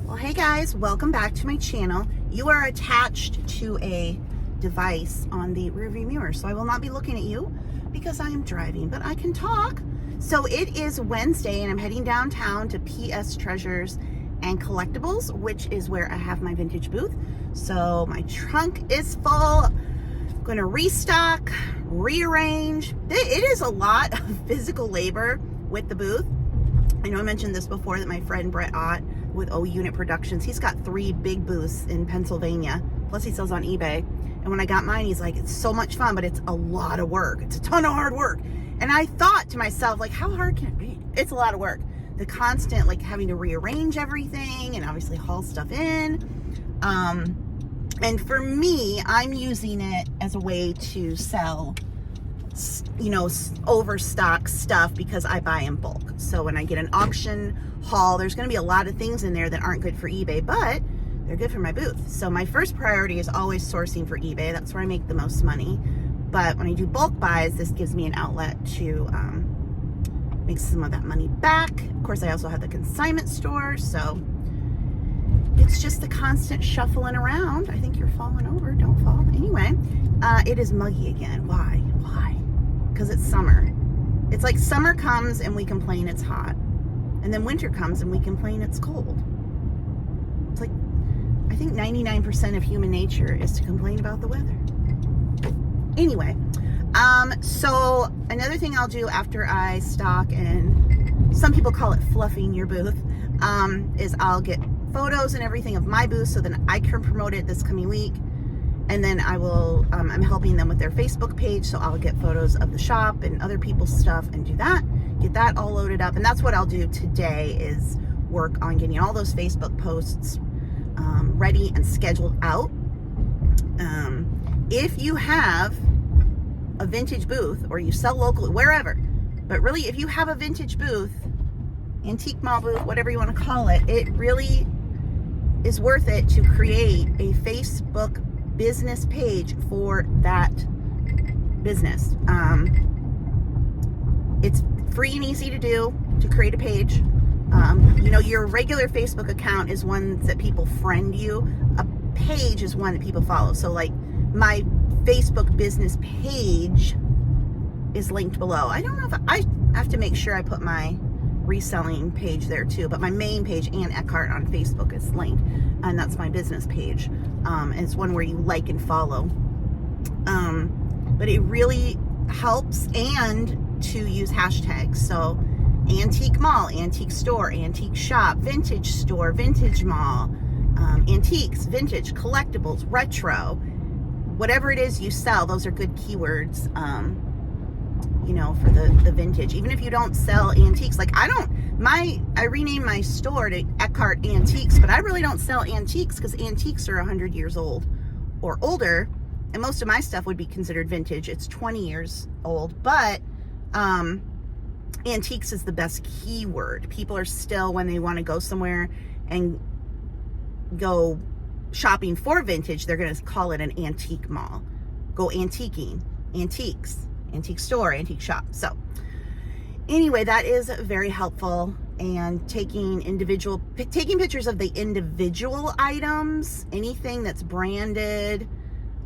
Well, hey guys, welcome back to my channel. You are attached to a device on the rearview mirror, so I will not be looking at you because I am driving, but I can talk. So it is Wednesday and I'm heading downtown to PS Treasures and Collectibles, which is where I have my vintage booth. So my trunk is full. I'm going to restock, rearrange. It is a lot of physical labor with the booth. I know I mentioned this before that my friend Brett Ott with O Unit Productions, he's got 3 big booths in Pennsylvania, plus he sells on eBay. And when I got mine, he's like, it's so much fun, but it's a lot of work. It's a ton of hard work. And I thought to myself, like, how hard can it be? It's a lot of work. The constant, like, having to rearrange everything and obviously haul stuff in. And for me, I'm using it as a way to sell, you know, overstock stuff because I buy in bulk. So when I get an auction haul, there's going to be a lot of things in there that aren't good for eBay, but they're good for my booth. So my first priority is always sourcing for eBay. That's where I make the most money. But when I do bulk buys, this gives me an outlet to make some of that money back. Of course, I also have the consignment store, so it's just the constant shuffling around. I think you're falling over. Don't fall. Anyway, it is muggy again. Why? Because it's summer. It's like summer comes and we complain it's hot. And then winter comes and we complain it's cold. It's like, I think 99% of human nature is to complain about the weather. Anyway, so another thing I'll do after I stock, and some people call it fluffing your booth, is I'll get photos and everything of my booth so then I can promote it this coming week. And then I will, I'm helping them with their Facebook page, so I'll get photos of the shop and other people's stuff and do that, get that all loaded up. And that's what I'll do today, is work on getting all those Facebook posts ready and scheduled out. If you have a vintage booth or you sell locally, wherever, but really if you have a vintage booth, antique mall booth, whatever you want to call it, it really is worth it to create a Facebook business page for that business. It's free and easy to do, to create a page. You know, your regular Facebook account is one that people friend you. A page is one that people follow. So like my Facebook business page is linked below. I don't know if I have to make sure I put my reselling page there too, but my main page, Ann Eckhart on Facebook, is linked, and that's my business page. And it's one where you like and follow. But it really helps, and to use hashtags. So antique mall, antique store, antique shop, vintage store, vintage mall, antiques, vintage, collectibles, retro, whatever it is you sell, those are good keywords, you know, for the vintage. Even if you don't sell antiques, like I renamed my store to Eckhart Antiques, but I really don't sell antiques because antiques are 100 years old or older, and most of my stuff would be considered vintage. It's 20 years old, but antiques is the best keyword. People are still, when they want to go somewhere and go shopping for vintage, they're going to call it an antique mall. Go antiquing, antiques, antique store, antique shop. So anyway, that is very helpful. And taking pictures of the individual items, anything that's branded.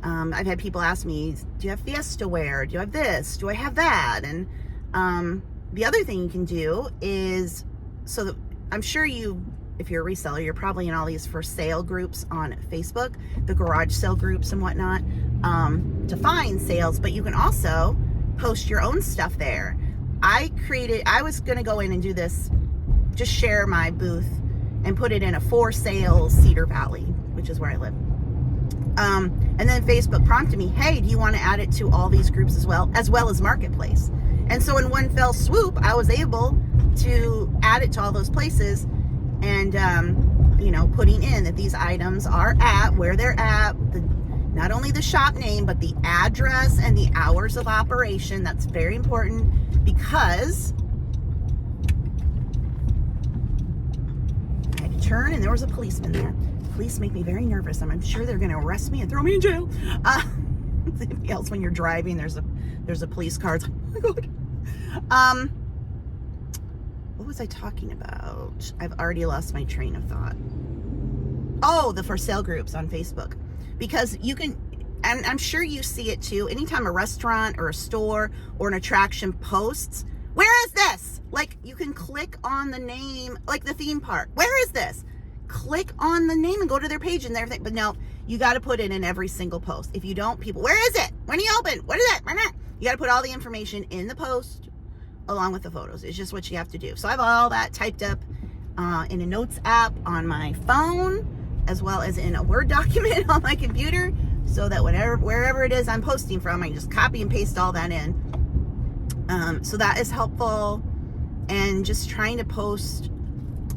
I've had people ask me, do you have Fiesta ware? Do you have this? Do I have that? And the other thing you can do is, so that I'm sure if you're a reseller, you're probably in all these for sale groups on Facebook, the garage sale groups and whatnot, to find sales, but you can also post your own stuff there. I was going to go in and do this, just share my booth and put it in a for sale Cedar Valley, which is where I live. And then Facebook prompted me, hey, do you want to add it to all these groups as well as Marketplace? And so in one fell swoop, I was able to add it to all those places and, you know, putting in that these items are at where they're at, not only the shop name, but the address and the hours of operation. That's very important because I had to turn and there was a policeman there. Police make me very nervous. I'm sure they're going to arrest me and throw me in jail. Anything else when you're driving, there's a police car. It's like, oh my God. What was I talking about? I've already lost my train of thought. Oh, the for sale groups on Facebook. Because you can, and I'm sure you see it too, anytime a restaurant or a store or an attraction posts, where is this? Like, you can click on the name, like the theme park. Where is this? Click on the name and go to their page and everything. But no, you got to put it in every single post. If you don't, people, where is it? When are you open? What is it? You got to put all the information in the post along with the photos. It's just what you have to do. So I have all that typed up in a notes app on my phone, as well as in a Word document on my computer, so that wherever it is I'm posting from, I can just copy and paste all that in. So that is helpful. And just trying to post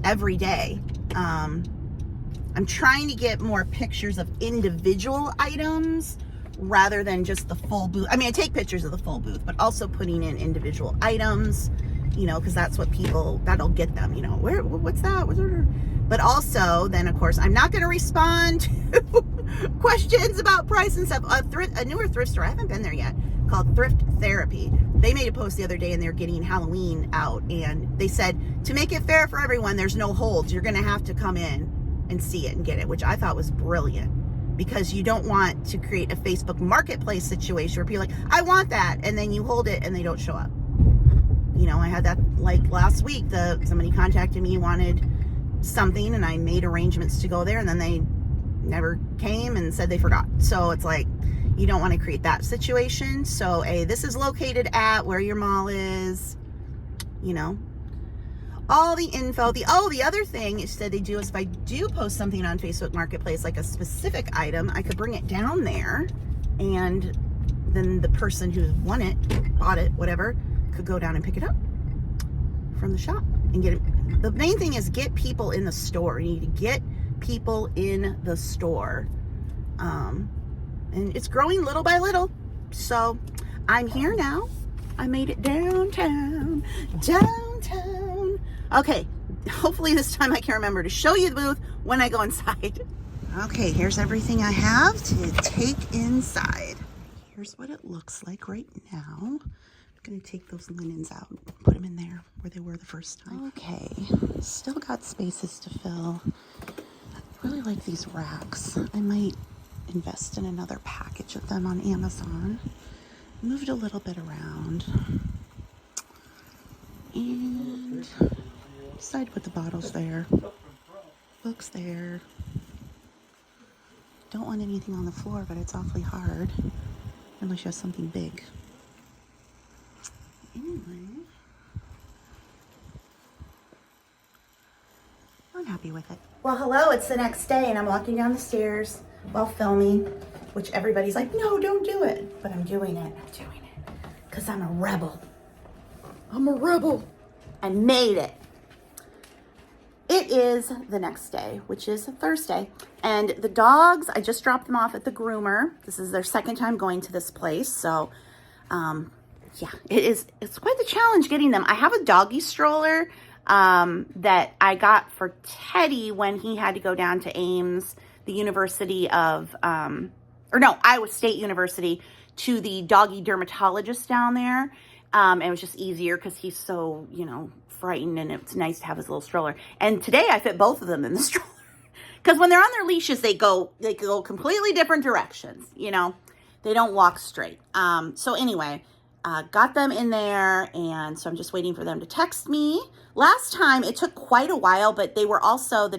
every day. I'm trying to get more pictures of individual items rather than just the full booth. I mean, I take pictures of the full booth, but also putting in individual items, you know, because that's what that'll get them, you know, what's that? But also, then of course, I'm not going to respond to questions about price and stuff. A newer thrift store, I haven't been there yet, called Thrift Therapy. They made a post the other day and they're getting Halloween out, and they said, to make it fair for everyone, there's no holds. You're going to have to come in and see it and get it, which I thought was brilliant, because you don't want to create a Facebook marketplace situation where people are like, I want that, and then you hold it and they don't show up. You know, I had that like last week. Somebody contacted me, wanted something, and I made arrangements to go there, and then they never came and said they forgot. So it's like, you don't want to create that situation. So this is located at where your mall is, you know, all the info. The other thing is that they do is, if I do post something on Facebook Marketplace, like a specific item, I could bring it down there, and then the person who won it, bought it, whatever, could go down and pick it up from the shop and get it. The main thing is get people in the store. You need to get people in the store. And it's growing little by little. So I'm here now. I made it downtown. Okay, hopefully this time I can remember to show you the booth when I go inside. Okay, here's everything I have to take inside. Here's what it looks like right now. I'm gonna take those linens out and put them in there where they were the first time. Okay, still got spaces to fill. I really like these racks. I might invest in another package of them on Amazon. Moved a little bit around. And decided to put the bottles there. Books there. Don't want anything on the floor, but it's awfully hard unless you have something big. Anyway, I'm happy with it. Well, hello, it's the next day and I'm walking down the stairs while filming, which everybody's like, no, don't do it. But I'm doing it. Because I'm a rebel. I made it. It is the next day, which is Thursday. And the dogs, I just dropped them off at the groomer. This is their second time going to this place. So, yeah, it's quite the challenge getting them. I have a doggy stroller that I got for Teddy when he had to go down to Ames, the University of, Iowa State University, to the doggy dermatologist down there. It was just easier because he's so, frightened, and it's nice to have his little stroller. And today I fit both of them in the stroller because when they're on their leashes, they go completely different directions. They don't walk straight. So anyway, got them in there, and so I'm just waiting for them to text me. Last time it took quite a while, but they were also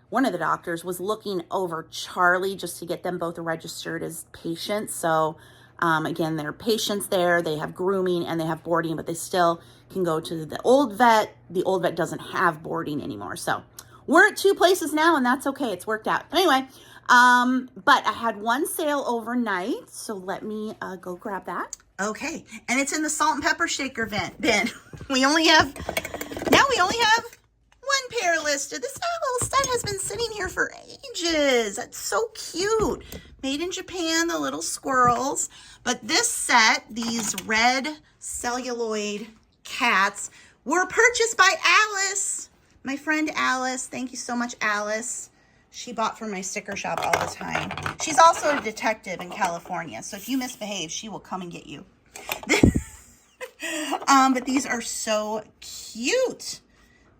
one of the doctors was looking over Charlie just to get them both registered as patients. So again, there are patients there, they have grooming and they have boarding, but they still can go to the old vet. The old vet doesn't have boarding anymore. So we're at 2 places now, and that's okay. It's worked out. Anyway, but I had one sale overnight, so let me go grab that. Okay, and it's in the salt and pepper shaker bin. We only have one pair listed. This little set has been sitting here for ages. That's so cute. Made in Japan, the little squirrels. But this set, these red celluloid cats, were purchased by Alice, my friend Alice. Thank you so much, Alice. She bought from my sticker shop all the time. She's also a detective in California, so if you misbehave, she will come and get you. But these are so cute.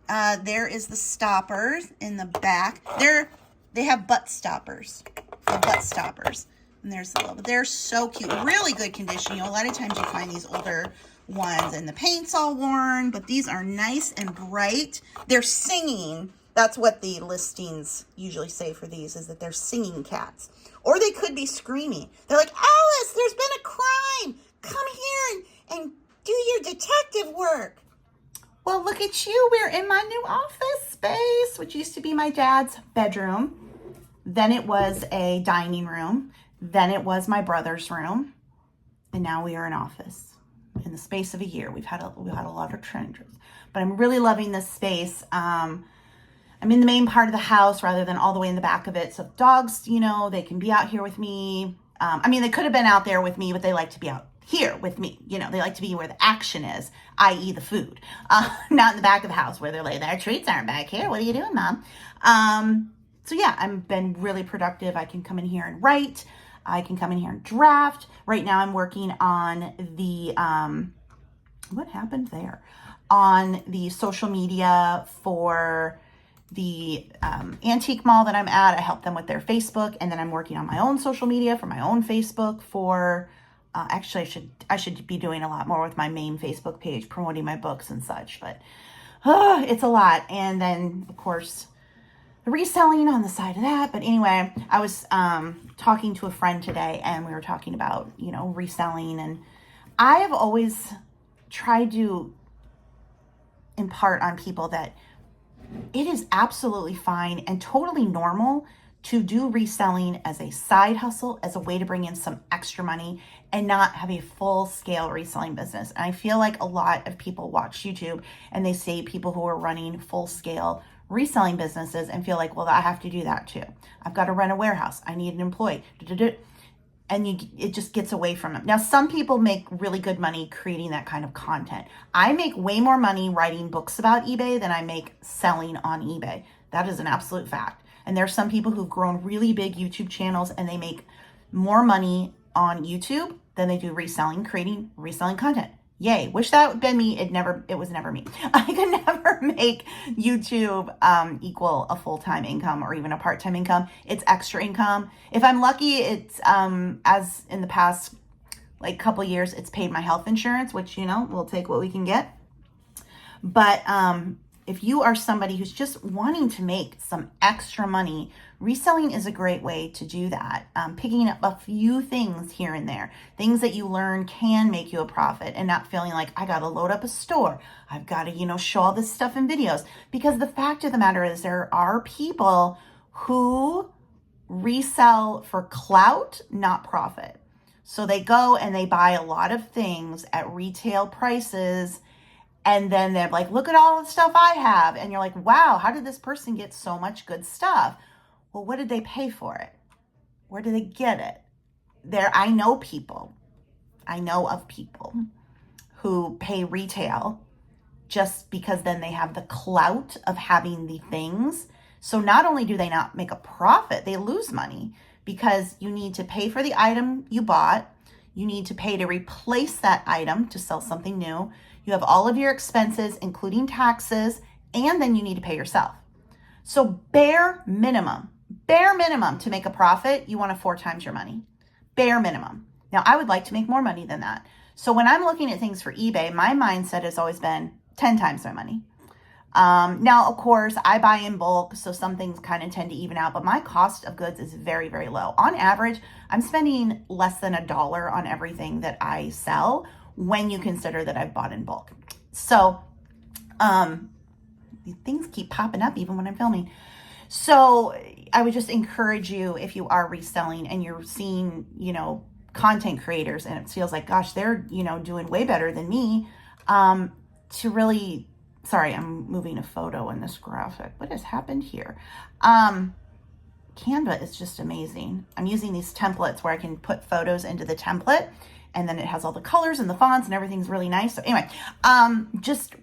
There is the stopper in the back. They're They have butt stoppers for butt stoppers. And there's the little, but they're so cute. Really good condition. You know, a lot of times you find these older ones and the paint's all worn, but these are nice and bright. They're singing. That's what the listings usually say for these, is that they're singing cats. Or they could be screaming. They're like, Alice, there's been a crime. Come here and do your detective work. Well, look at you. We're in my new office space, which used to be my dad's bedroom. Then it was a dining room. Then it was my brother's room. And now we are an office. In the space of a year, we've had a lot of changes. But I'm really loving this space. I'm in the main part of the house rather than all the way in the back of it. So dogs, you know, they can be out here with me. I mean, they could have been out there with me, but they like to be out here with me. You know, they like to be where the action is, i.e. the food. Not in the back of the house where they're like, their treats aren't back here. What are you doing, Mom? So yeah, I've been really productive. I can come in here and write. I can come in here and draft. Right now I'm working on the, what happened there? On the social media for the antique mall that I'm at. I help them with their Facebook, and then I'm working on my own social media for my own Facebook for, actually I should be doing a lot more with my main Facebook page, promoting my books and such, but it's a lot. And then of course, the reselling on the side of that. But anyway, I was talking to a friend today, and we were talking about, you know, reselling. And I have always tried to impart on people that it is absolutely fine and totally normal to do reselling as a side hustle, as a way to bring in some extra money and not have a full-scale reselling business. And I feel like a lot of people watch YouTube and they say people who are running full-scale reselling businesses and feel like, well, I have to do that too. I've got to rent a warehouse. I need an employee. And it just gets away from them. Now, some people make really good money creating that kind of content. I make way more money writing books about eBay than I make selling on eBay. That is an absolute fact. And there are some people who've grown really big YouTube channels and they make more money on YouTube than they do creating reselling content. Yay. Wish that would have been me. It was never me. I could never make YouTube equal a full-time income or even a part-time income. It's extra income. If I'm lucky, it's as in the past like couple years, it's paid my health insurance, which, you know, we'll take what we can get. But if you are somebody who's just wanting to make some extra money, reselling is a great way to do that. Picking up a few things here and there, things that you learn can make you a profit, and not feeling like I got to load up a store. I've got to, you know, show all this stuff in videos. Because the fact of the matter is there are people who resell for clout, not profit. So they go and they buy a lot of things at retail prices, and then they're like, look at all the stuff I have. And you're like, wow, how did this person get so much good stuff? Well, what did they pay for it? Where did they get it? I know of people who pay retail just because then they have the clout of having the things. So not only do they not make a profit, they lose money, because you need to pay for the item you bought. You need to pay to replace that item to sell something new. You have all of your expenses, including taxes, and then you need to pay yourself. So bare minimum to make a profit, you want to 4 times your money. Bare minimum. Now, I would like to make more money than that. So when I'm looking at things for eBay, my mindset has always been 10 times my money. Now, of course, I buy in bulk, so some things kind of tend to even out, but my cost of goods is very, very low. On average, I'm spending less than $1 on everything that I sell when you consider that I've bought in bulk. So these things keep popping up even when I'm filming. So I would just encourage you, if you are reselling and you're seeing, you know, content creators and it feels like, gosh, they're, you know, doing way better than me, to really, sorry, I'm moving a photo in this graphic. What has happened here? Canva is just amazing. I'm using these templates where I can put photos into the template, and then it has all the colors and the fonts and everything's really nice. So anyway, just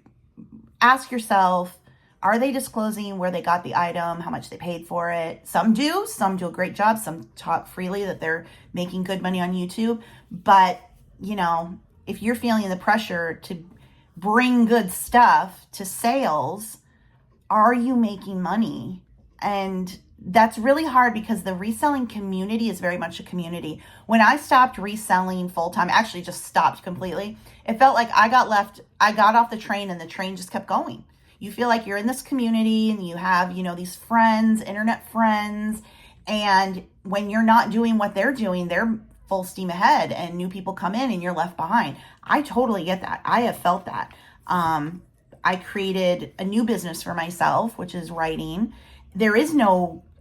ask yourself, are they disclosing where they got the item, how much they paid for it? Some do a great job. Some talk freely that they're making good money on YouTube. But, you know, if you're feeling the pressure to bring good stuff to sales, are you making money? And that's really hard because the reselling community is very much a community. When I stopped reselling full-time, actually just stopped completely, it felt like I got off the train and the train just kept going. You feel like you're in this community and you have, these friends, internet friends, and when you're not doing what they're doing, they're full steam ahead and new people come in and you're left behind. I totally get that. I have felt that. I created a new business for myself, which is writing.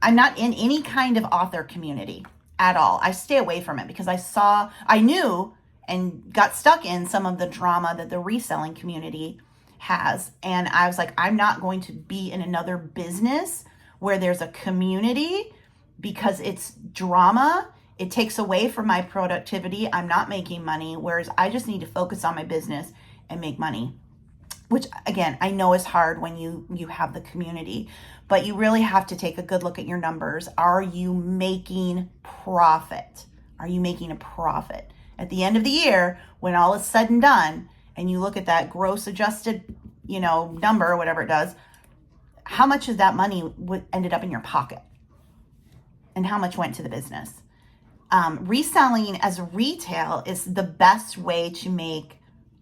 I'm not in any kind of author community at all. I stay away from it because I knew and got stuck in some of the drama that the reselling community has. And I was like, I'm not going to be in another business where there's a community because it's drama. It takes away from my productivity. I'm not making money, whereas I just need to focus on my business and make money. Which, again, I know is hard when you have the community, but you really have to take a good look at your numbers. Are you making profit? Are you making a profit? At the end of the year, when all is said and done, and you look at that gross adjusted, number, or whatever it does, how much of that money ended up in your pocket? And how much went to the business? Reselling as retail is the best way to make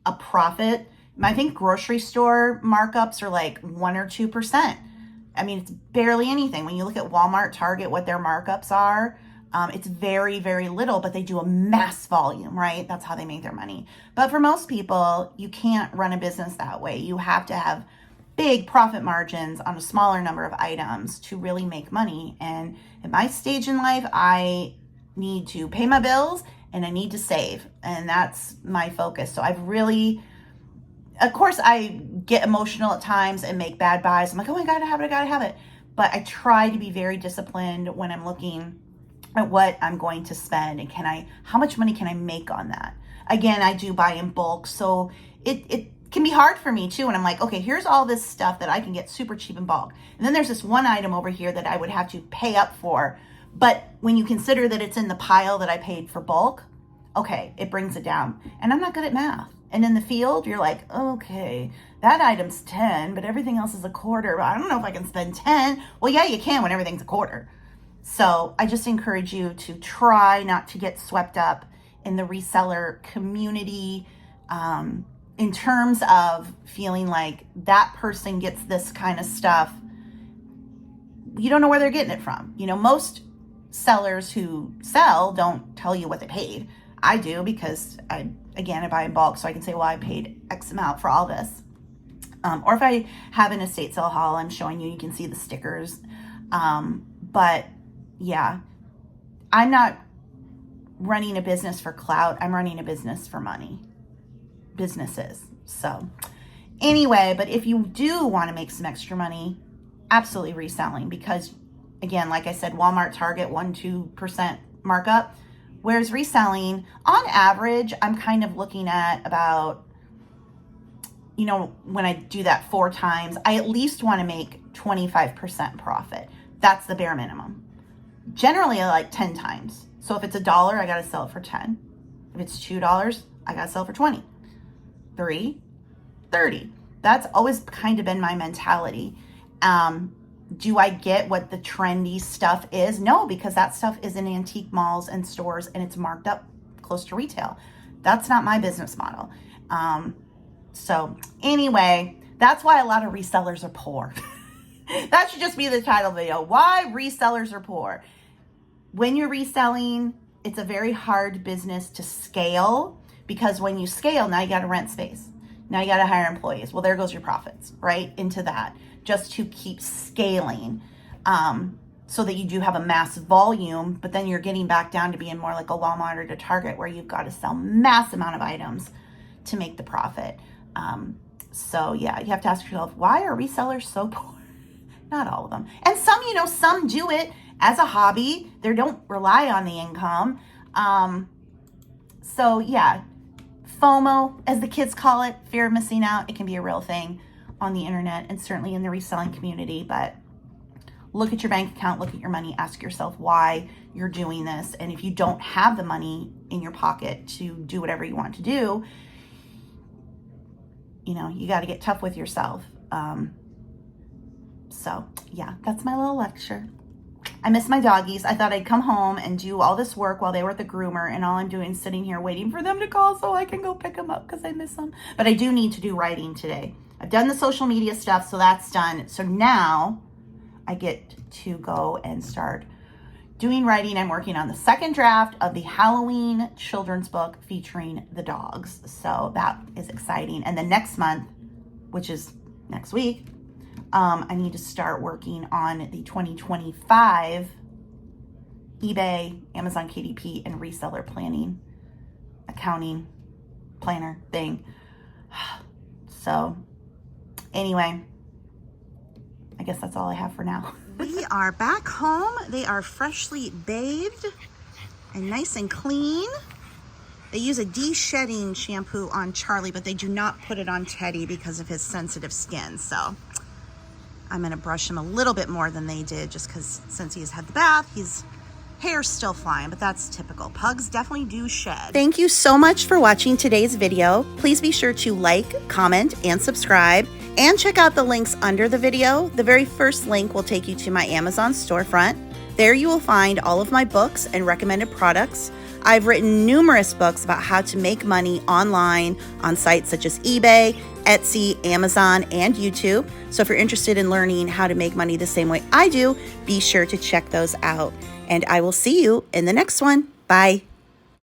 a profit. I think grocery store markups are like 1 or 2%. I mean, it's barely anything. When you look at Walmart, Target, what their markups are, it's very, very little, but they do a mass volume, right? That's how they make their money. But for most people, you can't run a business that way. You have to have big profit margins on a smaller number of items to really make money. And at my stage in life, I need to pay my bills and I need to save. And that's my focus. So of course, I get emotional at times and make bad buys. I'm like, oh, I gotta have it. But I try to be very disciplined when I'm looking at what I'm going to spend and how much money can I make on that? Again, I do buy in bulk. So it can be hard for me too. And I'm like, okay, here's all this stuff that I can get super cheap in bulk. And then there's this one item over here that I would have to pay up for. But when you consider that it's in the pile that I paid for bulk, okay, it brings it down. And I'm not good at math. And in the field, you're like, okay, that item's 10, but everything else is a quarter. But I don't know if I can spend 10. Well, yeah, you can when everything's a quarter. So I just encourage you to try not to get swept up in the reseller community in terms of feeling like that person gets this kind of stuff. You don't know where they're getting it from. Most sellers who sell don't tell you what they paid. I do because I buy in bulk, so I can say, well, I paid X amount for all this. Or if I have an estate sale haul, I'm showing you can see the stickers. But yeah, I'm not running a business for clout. I'm running a business for money. Businesses. So anyway, but if you do want to make some extra money, absolutely reselling, because again, like I said, Walmart, Target, 1-2% markup. Whereas reselling, on average, I'm kind of looking at about, when I do that 4 times, I at least want to make 25% profit. That's the bare minimum. Generally, I like 10 times. So if it's $1, I got to sell it for 10. If it's $2, I got to sell it for 20. 3, 30. That's always kind of been my mentality. Do I get what the trendy stuff is? No, because that stuff is in antique malls and stores and it's marked up close to retail. That's not my business model. So anyway, that's why a lot of resellers are poor. That should just be the title of the video. Why resellers are poor. When you're reselling, it's a very hard business to scale, because when you scale, now you got to rent space. Now you got to hire employees. Well, there goes your profits right into that, just to keep scaling, so that you do have a mass volume, but then you're getting back down to being more like a Walmart or a Target, where you've got to sell mass amount of items to make the profit. So yeah, you have to ask yourself, why are resellers so poor? Not all of them. And some, some do it as a hobby. They don't rely on the income. So yeah, FOMO, as the kids call it, fear of missing out. It can be a real thing on the internet and certainly in the reselling community. But look at your bank account, look at your money, ask yourself why you're doing this. And if you don't have the money in your pocket to do whatever you want to do, you got to get tough with yourself. So yeah, that's my little lecture. I miss my doggies. I thought I'd come home and do all this work while they were at the groomer, and all I'm doing is sitting here waiting for them to call so I can go pick them up because I miss them. But I do need to do writing today. I've done the social media stuff, so that's done. So now I get to go and start doing writing. I'm working on the second draft of the Halloween children's book featuring the dogs. So that is exciting. And then next month, which is next week, I need to start working on the 2025 eBay, Amazon KDP, and reseller planning, accounting, planner thing. So anyway, I guess that's all I have for now. We are back home. They are freshly bathed and nice and clean. They use a de-shedding shampoo on Charlie, but they do not put it on Teddy because of his sensitive skin. So I'm gonna brush him a little bit more than they did just because since he's had the bath, his hair's still flying, but that's typical. Pugs definitely do shed. Thank you so much for watching today's video. Please be sure to like, comment, and subscribe, and check out the links under the video. The very first link will take you to my Amazon storefront. There you will find all of my books and recommended products. I've written numerous books about how to make money online on sites such as eBay, Etsy, Amazon, and YouTube. So if you're interested in learning how to make money the same way I do, be sure to check those out. And I will see you in the next one. Bye.